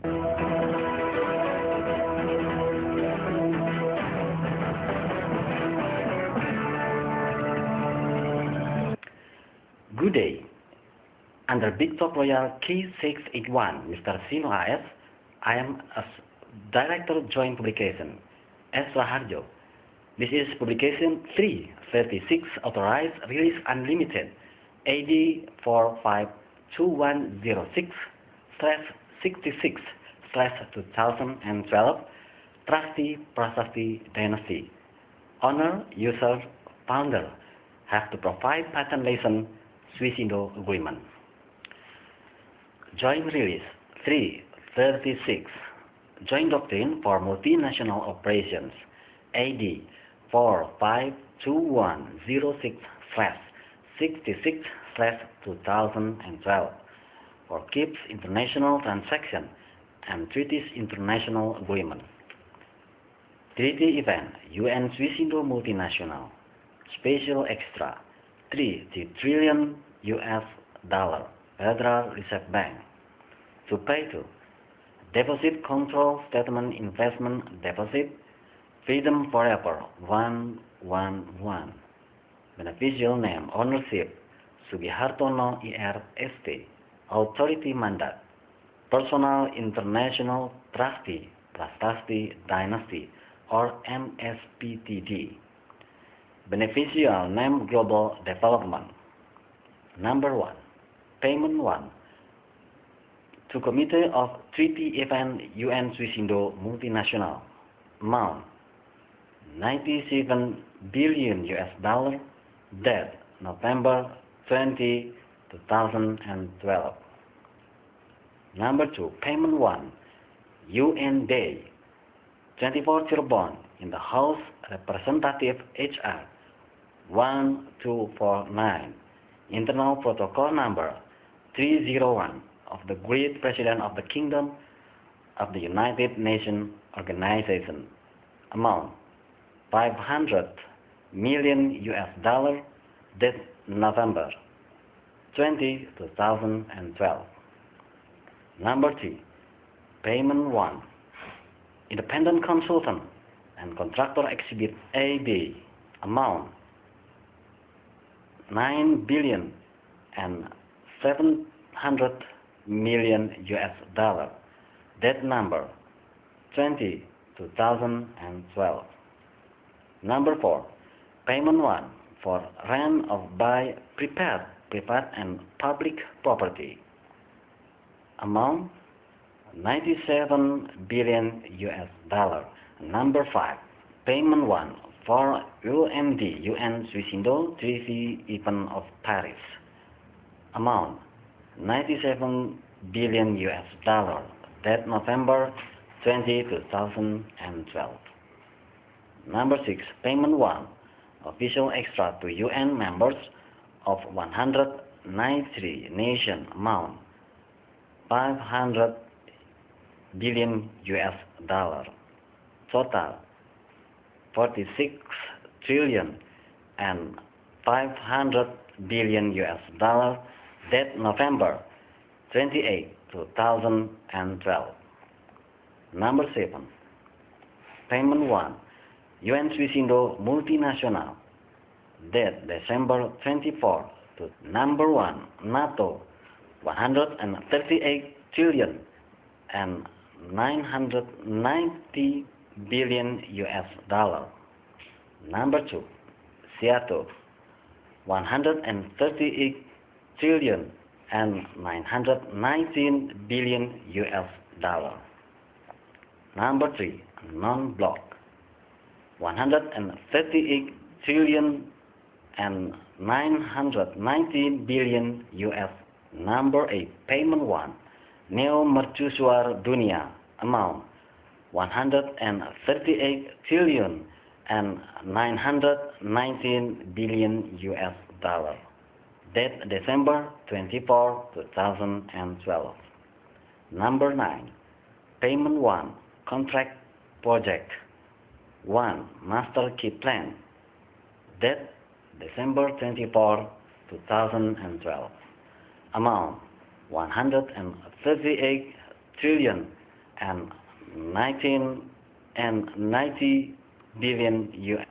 Good day. Under Victor Royal K681, Mr. Sino AS, I am as Director Joint Publication, S. Raharjo. This is Publication 336, Authorized Release Unlimited, AD 452106/66/2012, Trustee Prasasti Dynasty. Owner, user, founder have to provide patent license SWISSINDO agreement. Joint Release 336, Joint Doctrine for Multinational Operations, AD 452106/66/2012 for KIPS International Transaction and Treaties International Agreement. Treaty Event UN-SWISSINDO Multinational Special Extra 3 trillion US dollar Federal Reserve Bank to pay to Deposit Control Statement Investment Deposit Freedom Forever 111. Beneficial Name Ownership Sugihartono IR ST. Authority Mandate Personal International Trustee Prasasti Dynasty or MSPTD. Beneficial Name Global Development. Number 1. Payment 1 to Committee of Treaty Event UN-SWISSINDO Multinational. Amount 97 billion US dollar. Date November 20, 2012. Number 2. Payment 1 UN Day 24 Cirebon in the House Representative HR 1249. Internal Protocol Number 301 of the Great President of the Kingdom of the United Nations Organization. Amount 500 million US dollar. Date November 20, 2012. Number 3. Payment 1 Independent Consultant and Contractor Exhibit AB. Amount 9 billion and 700 million US dollar. Date number 20, 2012. Number 4. Payment 1 for rent of by prepared, private and public property. Amount 97 billion US dollar. Number 5. Payment 1 for UMD UN-SWISSINDO Treaty Event of Paris. Amount 97 billion US dollar. Date November 20, 2012. Number 6. Payment 1 Official Extra to UN members of 193 nations. Amount 500 billion US dollar. Total 46 trillion and 500 billion US dollar. Date November 28, 2012. Number 7. Payment 1 UN-SWISSINDO Multinational. Date December 24 to Number 1 NATO 138 trillion and 990 billion US dollar. Number 2. Seattle 138 trillion and 919 billion US dollar. Number 3. Non-block 138 trillion and 919 billion US. Number 8. Payment 1 Neo Mercusuar Dunia. Amount 138 trillion and 919 billion US dollar. Date December 24, 2012. Number 9. Payment 1 Contract Project 1 Master Key Plan. Date December 24, 2012. Amount 138 trillion and 1990 billion US.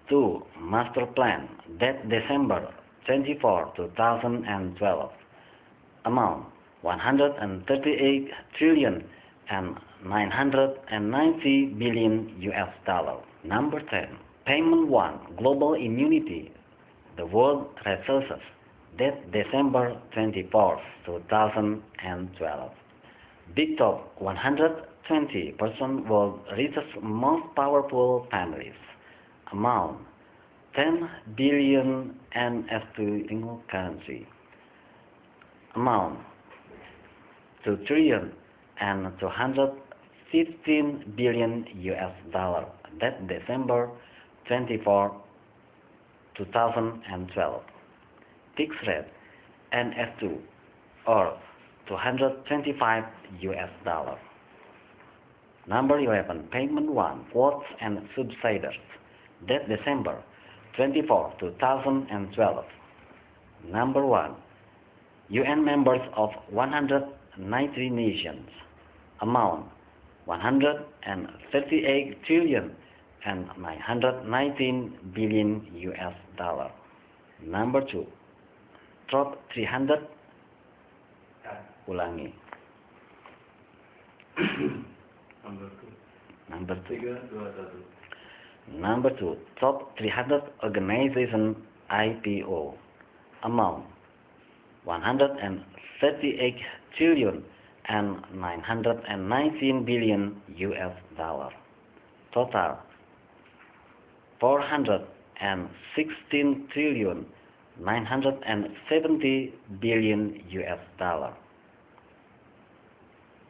2. Master Plan, date December 24, 2012. Amount 138 trillion and 990 billion US dollar. Number 10. Payment 1, Global Immunity, the World Resources, date December 24, 2012. Big Top 120% world richest most powerful families. Amount 10 billion NF2 single currency. Amount 2 trillion and 215 billion US dollar. That December 24, 2012. Fixed rate NF2 or 225 US dollar. Number 11. Payment 1, Quotes and Subsidies, date December 24, 2012. Number 1. UN members of 190 nations. Amount 138 trillion and 919 billion US dollar. Number 2. Top 300. Ulangi. Number 2. Top 300 organization IPO. Amount 138 trillion and 919 billion US dollar. Total 416 trillion 970 billion US dollar.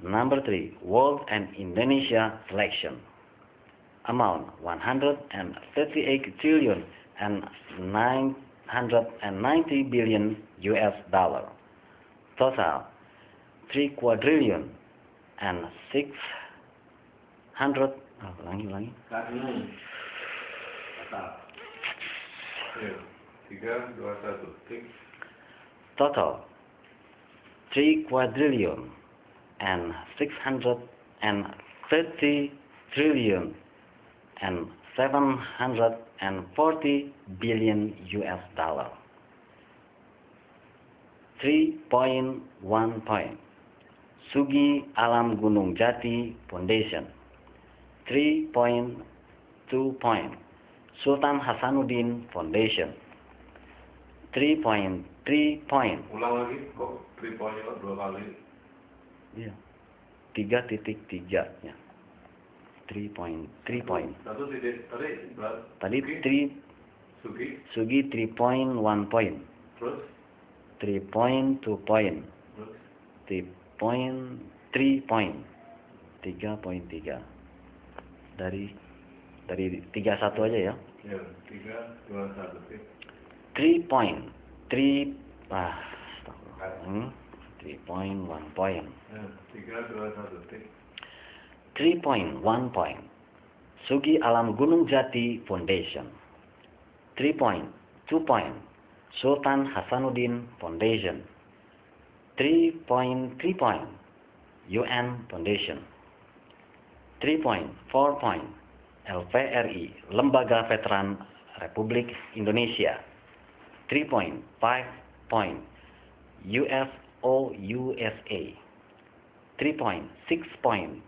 Number 3. World and Indonesia selection. Amount 138 trillion and 990 billion US dollar. Total 3 quadrillion and 600 Total 3 quadrillion and 630 trillion and 740 billion US dollar. 3.1 point. Sugi Alam Gunung Jati Foundation. 3.2 point. Sultan Hasanuddin Foundation. 3.3 point. Ulang lagi, kok 3 point itu 2 kali? Iya. 3.3 ya. 3.3 point. Satu titik Tadi 3 Sugi 3.1 point. Terus 3.2 point. terus 3.3 point. 3.3. Dari 31 aja ya. ya 3 2 1 3 point. 3 3.1 point. ya 3 2 1 tik. 3.1 point. Sugi Alam Gunung Jati Foundation. 3.2 point. Sultan Hasanuddin Foundation. 3.3 point. UN Foundation. 3.4 point. LVRI, Lembaga Veteran Republik Indonesia. 3.5 point. USA. 3.6 point.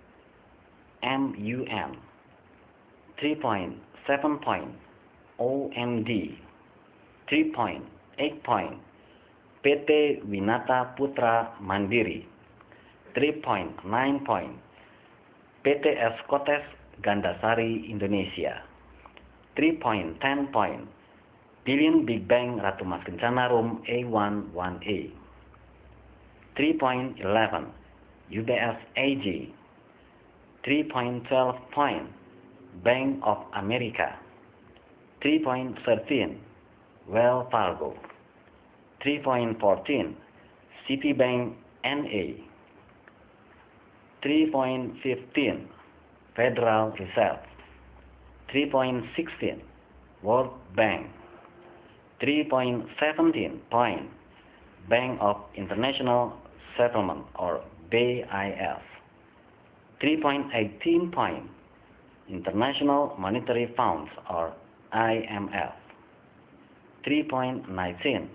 MUN. 3.7 point. OMD. 3.8 point. PT Winata Putra Mandiri. 3.9 point. PT Eskotes Gandasari Indonesia. 3.10 point. Billion Big Bang Ratu Mas Kencana Room A11A. 3.11 UBS AG. 3.12 point. Bank of America. 3.13 Wells Fargo. 3.14 Citibank NA. 3.15 Federal Reserve. 3.16 World Bank. 3.17 point Bank of International Settlement or BIS. 3.18 point, International Monetary Funds or IMF. 3.19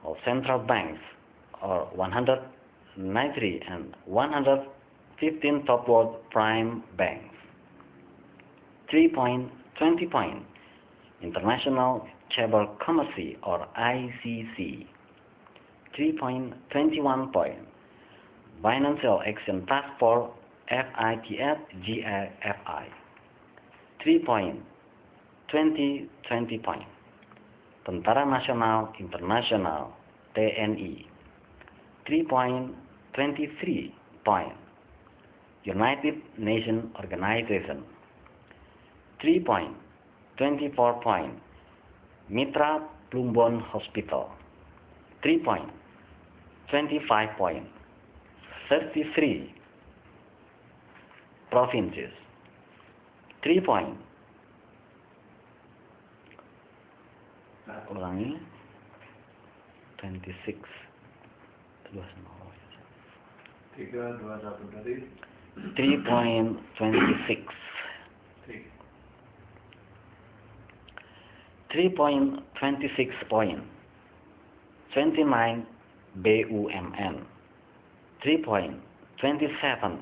of central banks or 193 and 115 top world prime banks. 3.20 point, International Chamber Commerce or ICC. 3.21 point, Financial Action Task Force FITF GFI. 3.20 point, Tentara Nasional Internasional TNI. 3.23 point, United Nations Organization. 3.24 point, Mitra Plumbon Hospital. 3.25 point, 33 provinces. 3 point, ulangi, 26 321 tadi 3.26. 3.26 point, 29 BUMN. 3.27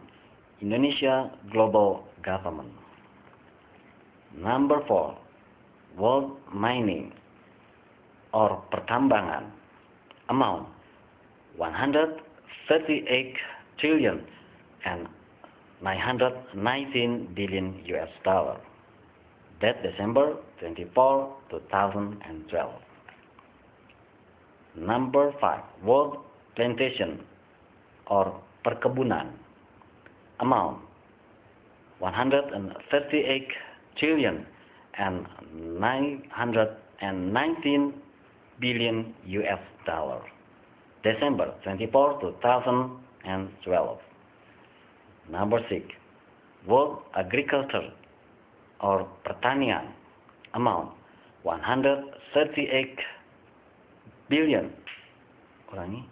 Indonesia Global Government. Number 4, World Mining or pertambangan. Amount 138 trillion and 919 billion US dollar. That December 24, 2012. Number 5, World Plantation or perkebunan. Amount 138 trillion and 919 billion US dollar. December 24, 2012. Number 6, World Agriculture or pertanian. Amount 138 billion. Ulangi.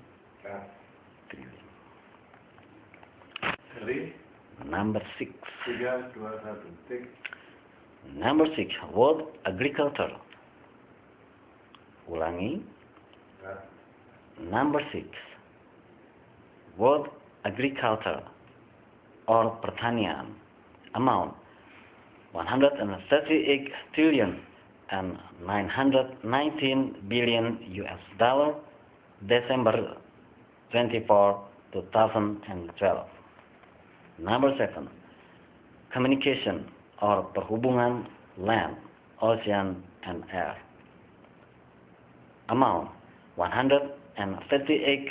Number 6. Number 6, World Agriculture. Ulangi. Number 6, World Agriculture or pertanian. Amount 138 trillion and 919 billion US dollar. December 24, 2012. Number 7, Communication or perhubungan land, ocean, and air. Amount 138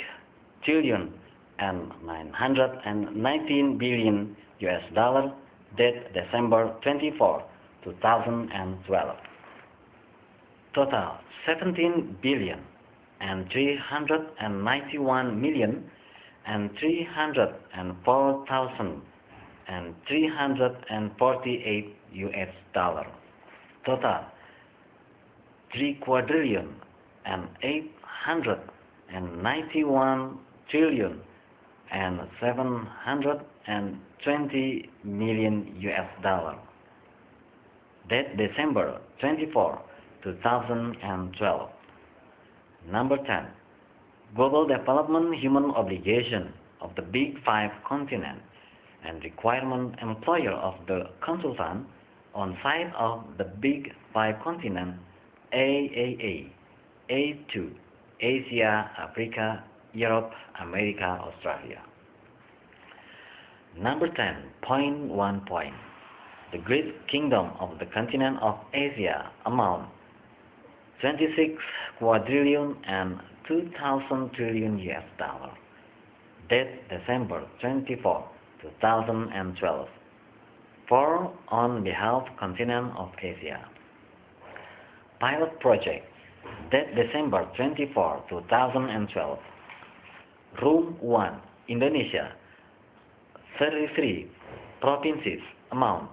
trillion and 919 billion US dollar. Date December 24, 2012. Total 17 billion and 391 million and 304,000 and 348 US dollar. Total 3 quadrillion and 891 trillion and 720 million US dollar. Date December 24, 2012. Number 10, Global Development Human Obligation of the Big Five Continents and Requirement Employer of the Consultant on Side of the Big Five Continents AAA, A2, Asia, Africa, Europe, America, Australia. Number 10.1 point, the Great Kingdom of the Continent of Asia. Amount 26 quadrillion and 2,000 trillion US dollar. Date December 24, 2012. For on behalf Continent of Asia. Pilot project. Date December 24, 2012. Room 1, Indonesia. 33 provinces. Amount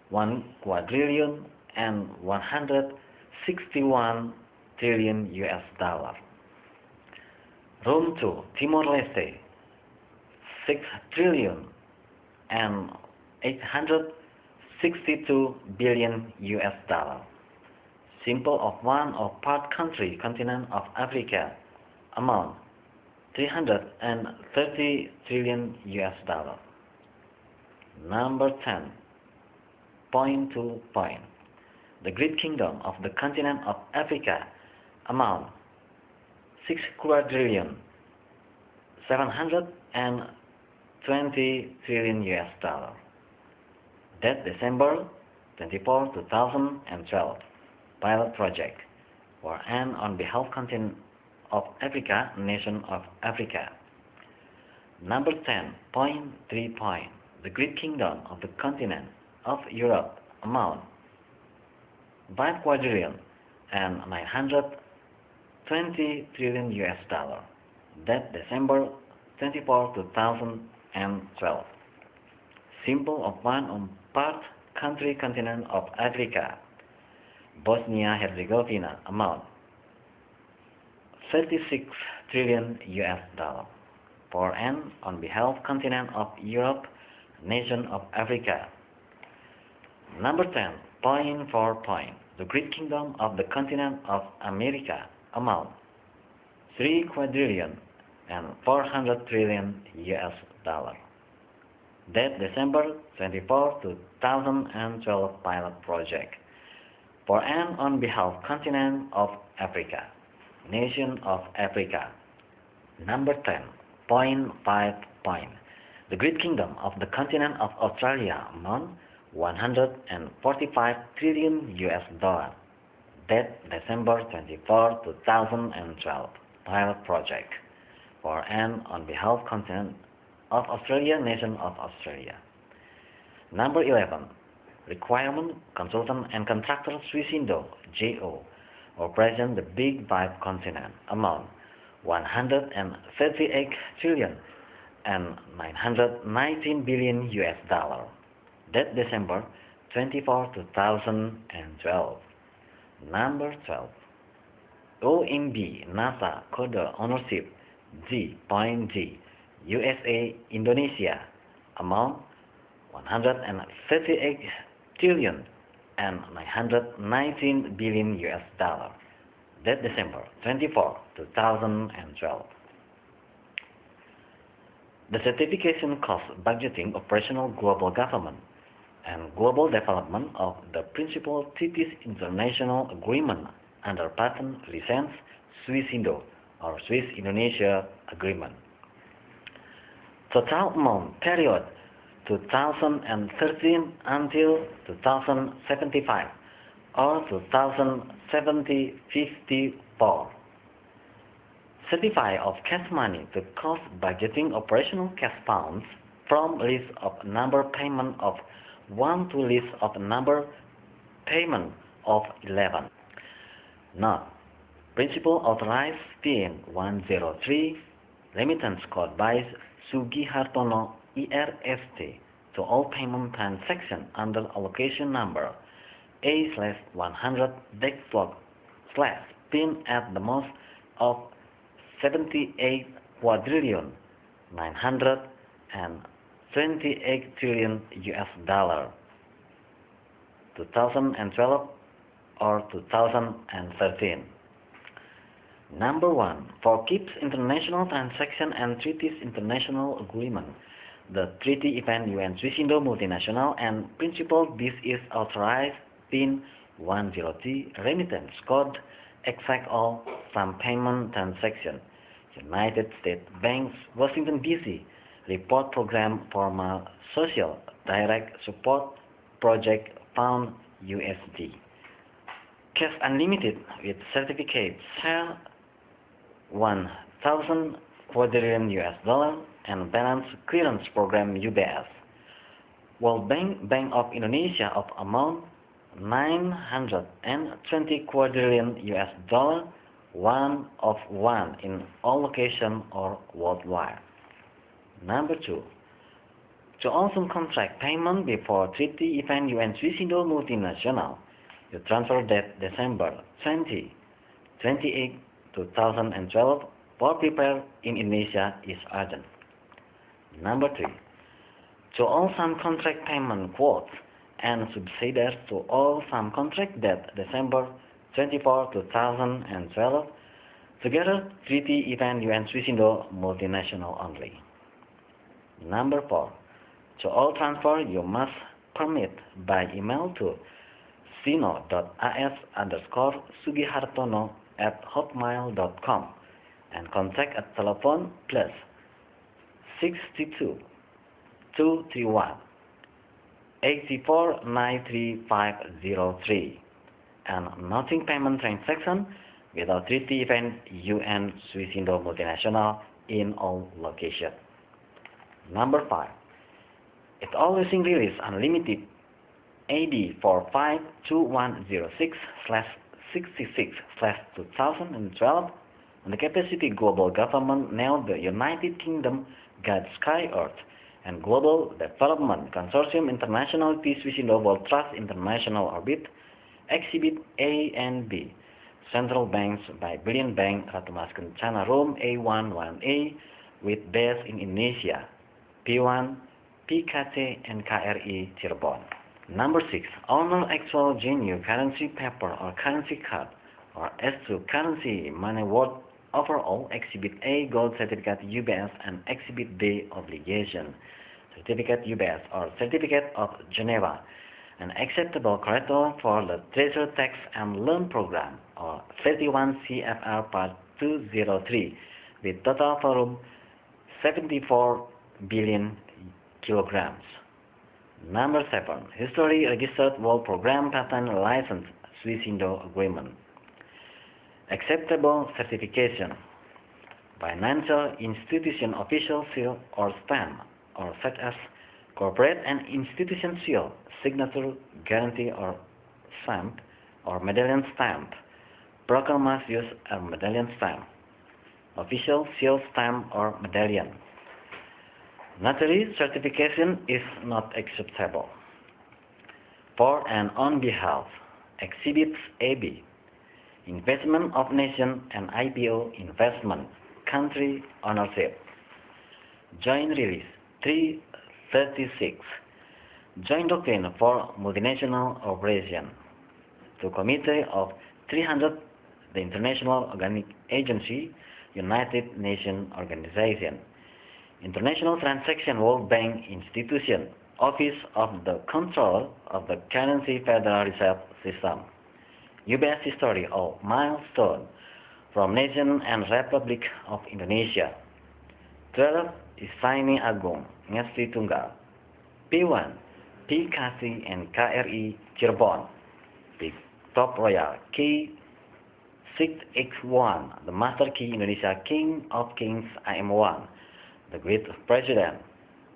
1 quadrillion and 161 trillion US dollar. Room 2, Timor-Leste. 6 trillion and 862 billion US dollar. Simple of one or part country continent of Africa amount 330 trillion US dollar. Number 10. Point to point. The Great Kingdom of the continent of Africa amount 6 quadrillion 720 trillion US dollar. That December 24, 2012. Pilot project for an on behalf continent of Africa, nation of Africa. Number 10. Point 3 point. The Great Kingdom of the continent of Europe amount 5 quadrillion and 920 trillion US dollar. That December 24, 2012. Symbol of one on part country continent of Africa. Bosnia-Herzegovina amount 36 trillion US dollar. For an on behalf continent of Europe, nation of Africa. Number 10. Point 4 point. The Great Kingdom of the continent of America amount 3 quadrillion and 400 trillion US dollar. That December 24, 2012 pilot project for an on behalf continent of Africa, nation of Africa. Number 10. Point 5 point. The Great Kingdom of the continent of Australia amount 145 trillion US dollar. That December 24, 2012 pilot project for an on behalf continent of Australia, nation of Australia. Number 11. Requirement, consultant and contractor SWISSINDO, JO, or present the Big Five continent amount 138 trillion and 919 billion US dollar. That December 24, 2012. Number 12. OMB NASA Code Ownership G.G USA Indonesia amount 138 trillion and 919 billion US dollar. That December 24, 2012. The certification cost budgeting operational global government and global development of the principal Treaties international agreement under patent license SWISSINDO or Swiss-Indonesia Agreement. Total amount period 2013 until 2075 or 2054. Certify of cash money to cost budgeting operational cash funds from list of number payment of 1 to list of number payment of 11. Note: Principal authorized PN 103 remittance code by Sugihartono ERST to all payment transactions under allocation number A/100/PIN at the most of 78 quadrillion 928 trillion US dollar 2012 or 2013. Number 1. For KIPS International Transaction and Treaties International Agreement, the treaty event UN-SWISSINDO Multinational and Principal this is authorized PIN 103 remittance code exact all some payment transaction United States Banks Washington DC report program formal social direct support project Pound USD cash unlimited with certificate share 1,000 quadrillion US dollar and balance clearance program UBS. World Bank of Indonesia of amount 920 quadrillion US dollar, one of one in all locations or worldwide. Number 2. To also contract payment before treaty event UN-SWISSINDO Multinational, the transfer date December 28, 2012 for prepare in Indonesia is urgent. Number 3. To all some contract payment quotes and subsidies to all some contract that December 24, 2012, together treaty event UN-SWISSINDO multinational only. Number 4. To all transfer you must permit by email to sino.as_sugihartono@hotmail.com and contact at telephone plus 62 231 84 93503 and nothing payment transaction without treaty event UN-SWISSINDO multinational in all locations. Number 5. It always release unlimited AD 452106/66/2012 on the capacity global government now the United Kingdom God Sky Earth and Global Development Consortium International Peace Within World Trust International Orbit Exhibit A and B Central Banks by Billion Bank Ratu Mas Kencana Room A11A with base in Indonesia P1 PKT and KRI Cirebon. Number 6. All non-actual genuine currency paper or currency card or S2 currency money worth overall Exhibit A gold certificate UBS and Exhibit B obligation certificate UBS or certificate of Geneva an acceptable collateral for the Treasury Tax and Loan Program or 31 CFR Part 203 with total volume 74 billion kilograms. Number 7. History Registered World Program Patent License SWISSINDO Agreement. Acceptable certification. Financial institution official seal or stamp or such as corporate and institution seal, signature, guarantee or stamp or medallion stamp. Broker must use a medallion stamp. Official seal stamp or medallion. Notary certification is not acceptable. For and on behalf, Exhibits AB, Investment of Nation and IPO Investment, Country Ownership. Joint Release 336, Joint Doctrine for Multinational Operation. To Committee of 300, the International Organic Agency, United Nations Organization. International Transaction World Bank Institution, Office of the Controller of the Currency Federal Reserve System. UBS History of Milestone from Nation and Republic of Indonesia. 12. Isaini Agung, Ngesti Tunggal. P1, PKC and KRI Cirebon. Big Top Royal K6X1, the Master Key Indonesia King of Kings IM1. The Great President,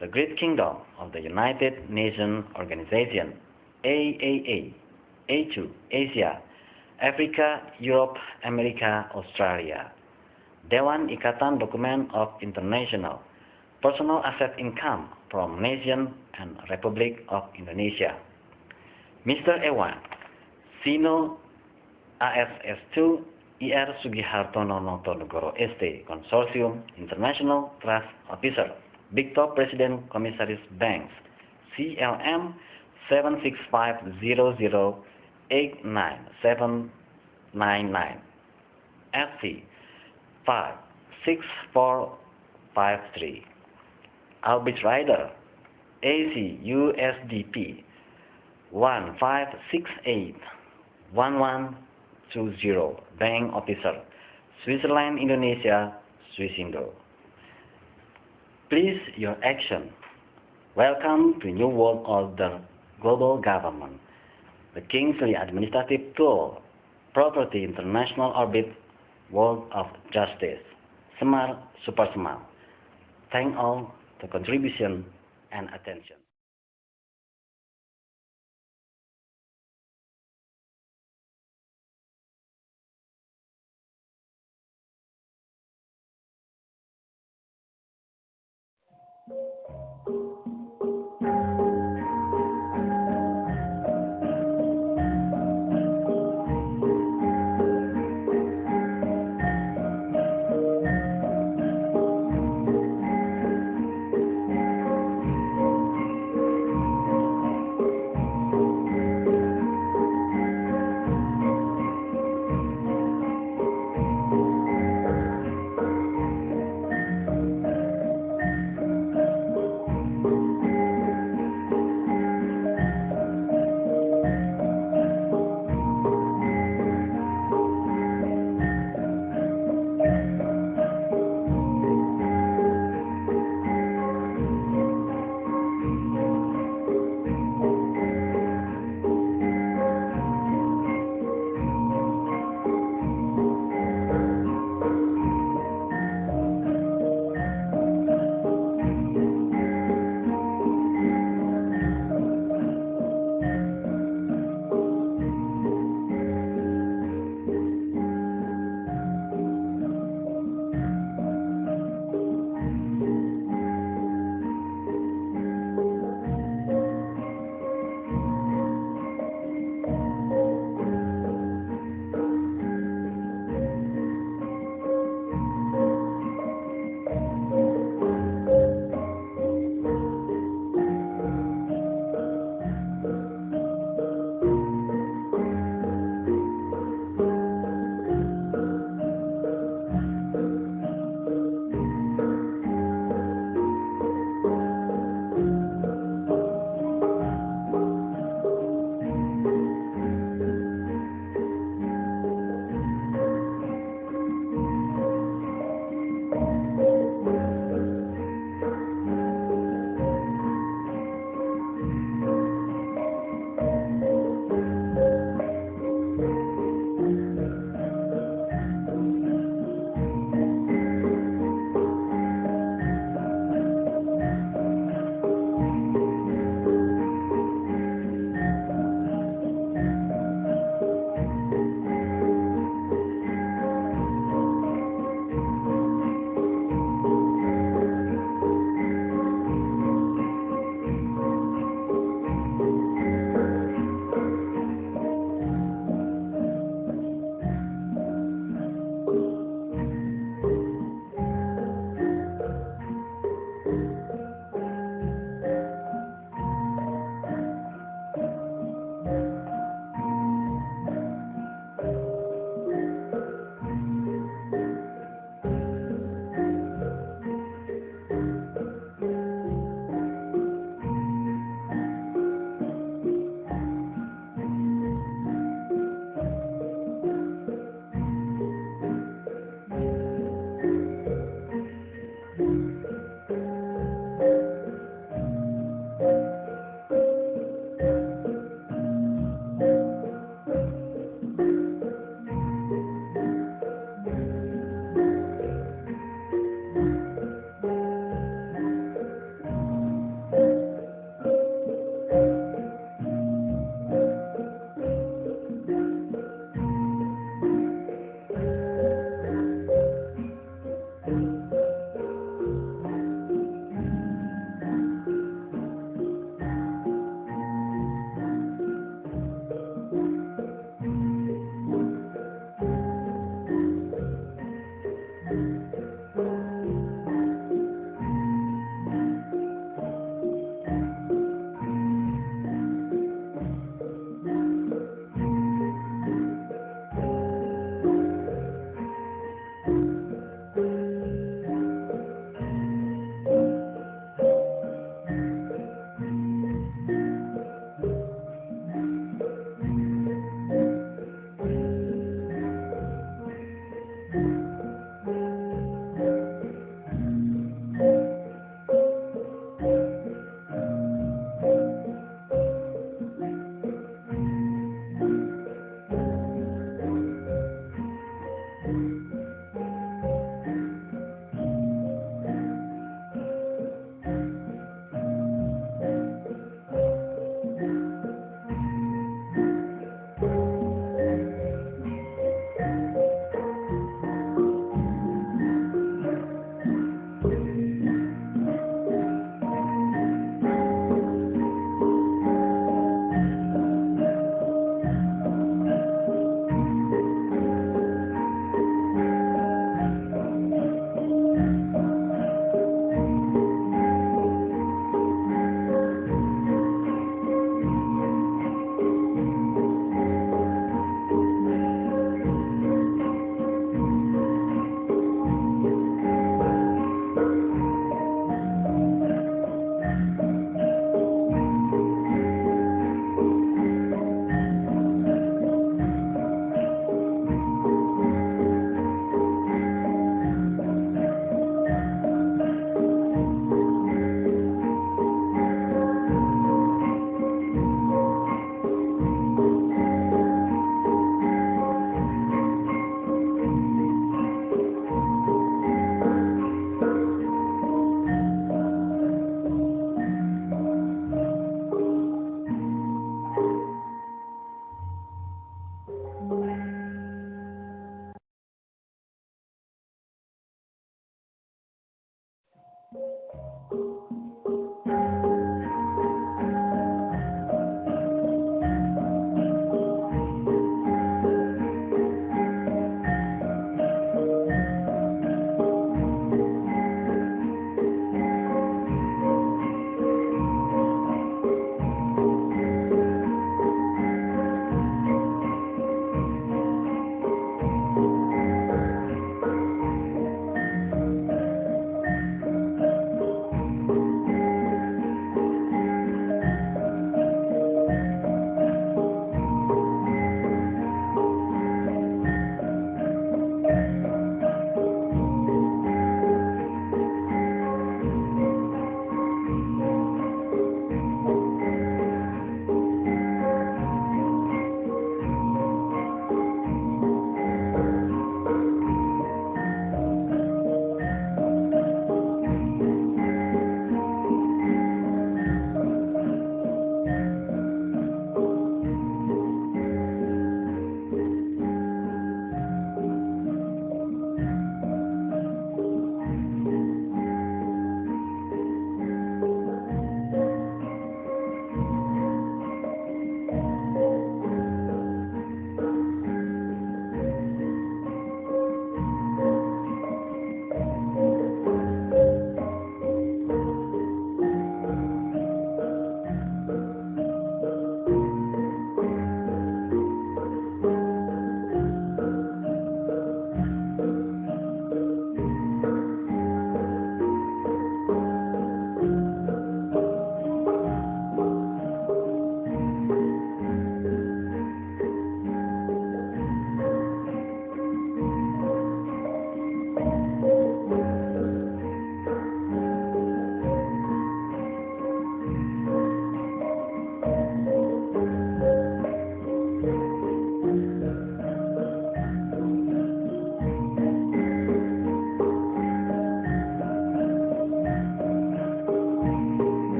the Great Kingdom of the United Nations Organization, AAA, A2, Asia, Africa, Europe, America, Australia. Dewan Ikatan Dokumen of International, Personal Asset Income from Nation and Republic of Indonesia. Mr. Ewan, Sino ASS2, IR Sugihartono Notonegoro ST Consortium International Trust Officer Big Top President Commissaries Banks CLM 76500899799 FC 56453 Arbitrator AC USDP 15681120 Bank Officer Switzerland Indonesia SWISSINDO. Please your action. Welcome to New World Order Global Government. The Kingsley Administrative Tool Property International Orbit World of Justice. Semar Super Semar. Thank all the contribution and attention.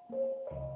Assalamualaikum.